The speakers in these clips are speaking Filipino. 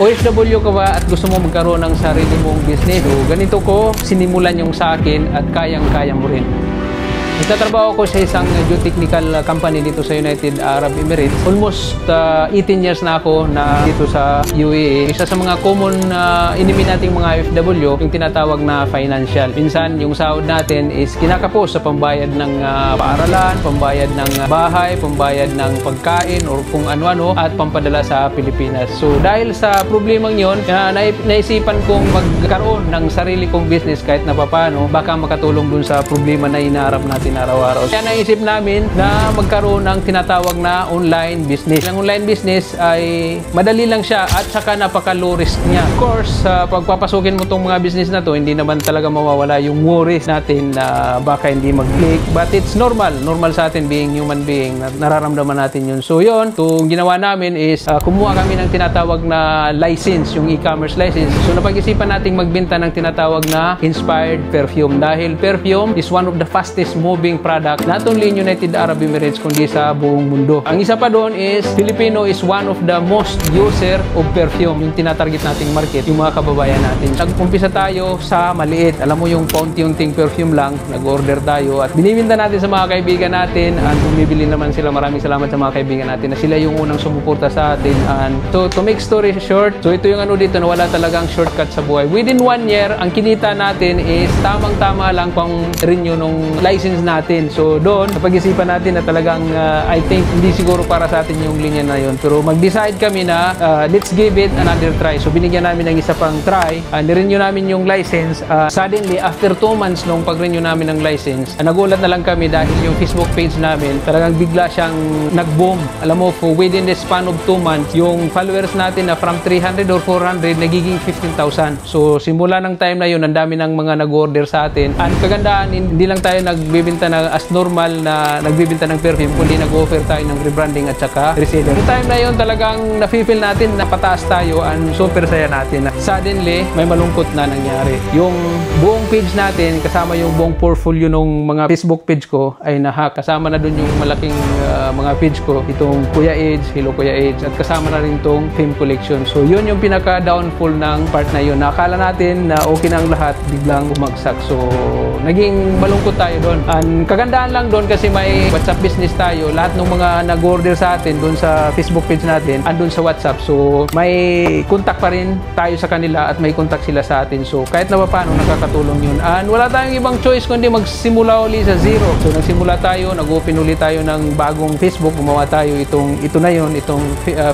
OFW ka ba at gusto mo magkaroon ng sarili mong business? So, ganito ko sinimulan yung sa akin at kayang-kaya mo rin. Nagtatrabaho ako sa isang geotechnical company dito sa United Arab Emirates. Almost 18 years na ako na dito sa UAE. Isa sa mga common enemy nating mga OFW, yung tinatawag na financial. Minsan, yung sahod natin is kinakapos sa pambayad ng paaralan, pambayad ng bahay, pambayad ng pagkain, or kung ano-ano, at pampadala sa Pilipinas. So, dahil sa problemang yun, naisipan kong magkaroon ng sarili kong business kahit na papano, baka makatulong dun sa problema na inaharap natin araw-araw. Kaya naisip namin na magkaroon ng tinatawag na online business. Ang online business ay madali lang siya at saka napaka-low risk niya. Of course, pagpapasukin mo tong mga business na to, hindi naman talaga mawawala yung worries natin na baka hindi mag-click. But it's normal. Normal sa atin being human being. Nararamdaman natin yun. So yun, itong ginawa namin is kumuha kami ng tinatawag na license, yung e-commerce license. So napag-isipan nating magbenta ng tinatawag na inspired perfume. Dahil perfume is one of the fastest moving product, not only in United Arab Emirates, kundi sa buong mundo. Ang isa pa doon is, Filipino is one of the most user of perfume, yung tinatarget nating market, yung mga kababayan natin. Nag-umpisa tayo sa maliit. Alam mo yung paunti-unting perfume lang, nag-order tayo at binibinta natin sa mga kaibigan natin at bumibili naman sila. Maraming salamat sa mga kaibigan natin na sila yung unang sumuporta sa atin. And so, to make story short, so ito yung ano dito na wala talagang shortcut sa buhay. Within 1 year, ang kinita natin is tamang-tama lang pang renew nung license natin. So doon, napag-isipan natin na talagang I think hindi siguro para sa atin yung linya na yun. Pero mag-decide kami na let's give it another try. So binigyan namin ng isa pang try. Nirenew namin yung license. Suddenly, after 2 months nung pag-renew namin ng license, nagulat na lang kami dahil yung Facebook page namin talagang bigla siyang nag-boom. Alam mo, for within the span of 2 months, yung followers natin na from 300 or 400 nagiging 15,000. So simula ng time na yun, ang dami ng mga nag-order sa atin. Ang kagandaan, hindi lang tayo nagbibenta na as normal na nagbibenta ng perfume, kundi nag-offer tayo ng rebranding at saka reseller. Yung time na yun talagang nafe-feel natin na pataas tayo and super saya natin. Suddenly, may malungkot na nangyari. Yung buong page natin, kasama yung buong portfolio ng mga Facebook page ko ay nahack. Kasama na dun yung malaking mga page ko, itong Kuya Age, Hello Kuya Age, at kasama na rin itong Fame Collection. So yun yung pinaka-downfall ng part na yun. Nakala natin na okay na ang lahat, biglang bumagsak. So naging malungkot tayo doon. And kagandaan lang doon kasi may WhatsApp business tayo. Lahat ng mga nag-order sa atin doon sa Facebook page natin, andun sa WhatsApp. So may contact pa rin tayo sa kanila at may contact sila sa atin. So kahit na paano nakakatulong yun. And wala tayong ibang choice kundi magsimula uli sa zero. So nagsimula tayo, nag-open uli tayo ng bagong Facebook. Gumawa tayo ito na yun, itong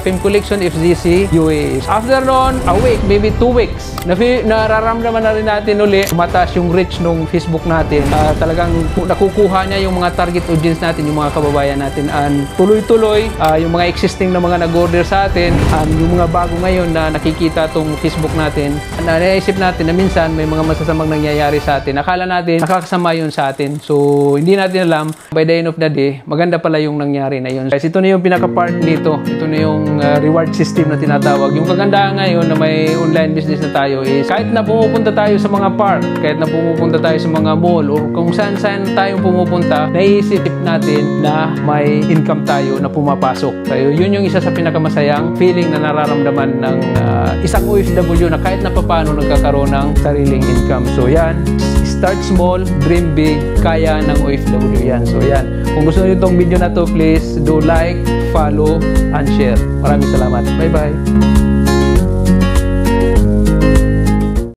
Fame Collection FGC UAE. After noon, a week, maybe 2 weeks, nararamdaman na rin natin uli mataas yung reach ng Facebook natin. Talagang nakukuha niya yung mga target audience natin, yung mga kababayan natin. And tuloy-tuloy, yung mga existing na mga nag-order sa atin, yung mga bago ngayon na nakikita tong Facebook natin, na naisip natin na minsan may mga masasamang nangyayari sa atin. Akala natin nakakasama yun sa atin. So, hindi natin alam, by the end of the day, maganda pala yung nangyari na yun. Kasi ito na yung pinaka-part nito. Ito na yung reward system na tinatawag. Yung kagandahan ngayon na may online business na tayo is kahit na pumupunta tayo sa mga park, kahit na pumupunta tayo sa mga mall, o kung saan-saan tayo pumupunta, naiisip natin na may income tayo na pumapasok. So, yun yung isa sa pinakamasayang feeling na nararamdaman ng isang OFW na kahit na paano nagkakaroon ng sariling income. So yan, start small, dream big, kaya ng OFW yan. So yan, kung gusto niyo itong video na to, please do like, follow, and share. Maraming salamat. Bye-bye!